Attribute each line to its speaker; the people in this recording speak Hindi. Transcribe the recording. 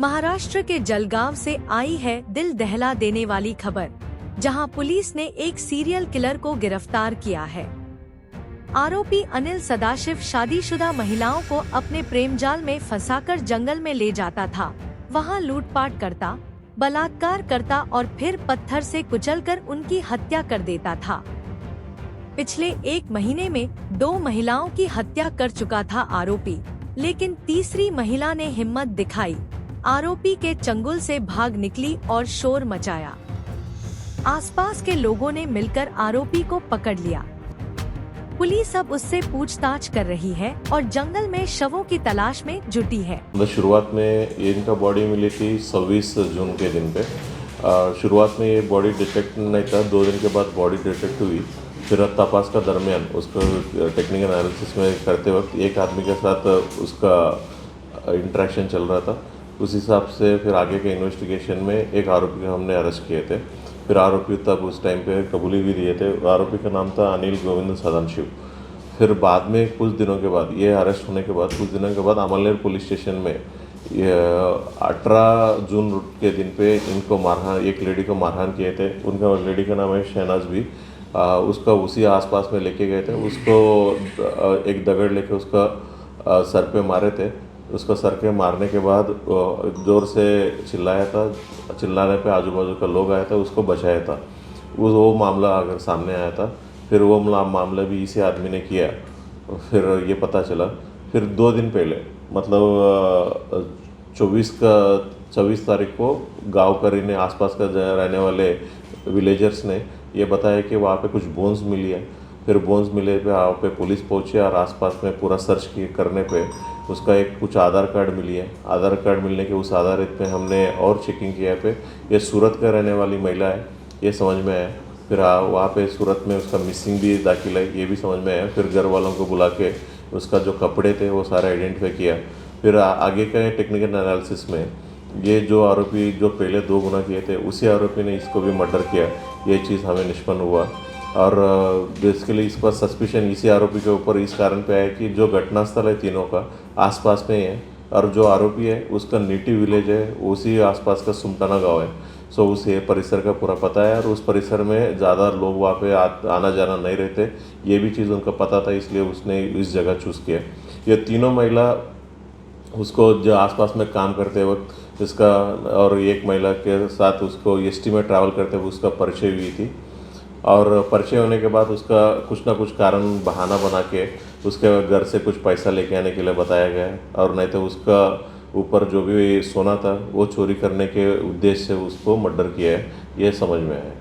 Speaker 1: महाराष्ट्र के जलगांव से आई है दिल दहला देने वाली खबर, जहां पुलिस ने एक सीरियल किलर को गिरफ्तार किया है। आरोपी अनिल सदाशिव शादीशुदा महिलाओं को अपने प्रेमजाल में फंसाकर जंगल में ले जाता था, वहां लूटपाट करता, बलात्कार करता और फिर पत्थर से कुचलकर उनकी हत्या कर देता था। पिछले 1 महीने में 2 महिलाओं की हत्या कर चुका था आरोपी, लेकिन तीसरी महिला ने हिम्मत दिखाई, आरोपी के चंगुल से भाग निकली और शोर मचाया। आसपास के लोगों ने मिलकर आरोपी को पकड़ लिया। पुलिस अब उससे पूछताछ कर रही है और जंगल में शवों की तलाश में जुटी है।
Speaker 2: शुरुआत में इनका बॉडी मिली थी 26 जून के दिन पे। शुरुआत में ये बॉडी डिटेक्ट नहीं था, 2 दिन के बाद बॉडी डिटेक्ट हुई। फिर तपास का दरमियान उसको टेक्निकल एनालिसिस में करते वक्त एक आदमी के साथ उसका इंटरेक्शन चल रहा था। उस हिसाब से फिर आगे के इन्वेस्टिगेशन में एक आरोपी को हमने अरेस्ट किए थे। फिर आरोपी तब उस टाइम पे कबूली भी दिए थे। आरोपी का नाम था अनिल गोविंद सदाशिव। फिर बाद में कुछ दिनों के बाद, ये अरेस्ट होने के बाद कुछ दिनों के बाद अमलनेर पुलिस स्टेशन में 18 जून के दिन पे इनको मारहान, एक लेडी को मारहान किए थे। उनका लेडी का नाम है शहनाज भी। उसका उसी आसपास में लेके गए थे। उसको एक दगड़ लेके उसका सर पे मारे थे। उसका सर के मारने के बाद ज़ोर से चिल्लाया था। चिल्लाने पे आजू बाजू का लोग आया था, उसको बचाया था। वो मामला अगर सामने आया था, फिर वो मामला भी इसी आदमी ने किया। फिर ये पता चला, फिर 2 दिन पहले मतलब 24 तारीख को गाँव करी ने, आसपास का रहने वाले विलेजर्स ने ये बताया कि वहाँ पे कुछ बोन्स मिली है। फिर बोन्स मिले पे वहाँ पे पुलिस पहुँची और आसपास में पूरा सर्च करने पे उसका एक कुछ आधार कार्ड मिली है। आधार कार्ड मिलने के उस आधारित पे हमने और चेकिंग किया पे ये सूरत का रहने वाली महिला है, ये समझ में आया। फिर वहाँ पे सूरत में उसका मिसिंग भी दाखिल है, ये भी समझ में आया। फिर घर वालों को बुला के उसका जो कपड़े थे वो सारा आइडेंटिफाई किया। फिर आगे का टेक्निकल एनालिसिस में ये जो आरोपी जो पहले 2 गुना किए थे, उसी आरोपी ने इसको भी मर्डर किया, ये चीज़ हमें निष्पन्न हुआ। और बेसिकली इस पर सस्पिशन इसी आरोपी के ऊपर इस कारण पे आया कि जो घटनास्थल है तीनों का आसपास में ही है, और जो आरोपी है उसका नेटिव विलेज है उसी आसपास का सुमटाना गांव है। सो उस परिसर का पूरा पता है और उस परिसर में ज़्यादा लोग वहाँ पे आना जाना नहीं रहते, ये भी चीज़ उनका पता था, इसलिए उसने इस जगह चूज़ किया। ये तीनों महिला उसको जो आसपास में काम करते वक्त इसका और एक महिला के साथ उसको एसटी में ट्रैवल करते हुए उसका परिचय हुई थी। और परिचय होने के बाद उसका कुछ ना कुछ कारण बहाना बना के उसके घर से कुछ पैसा लेके आने के लिए बताया गया, और नहीं तो उसका ऊपर जो भी सोना था वो चोरी करने के उद्देश्य से उसको मर्डर किया है, ये समझ में आया।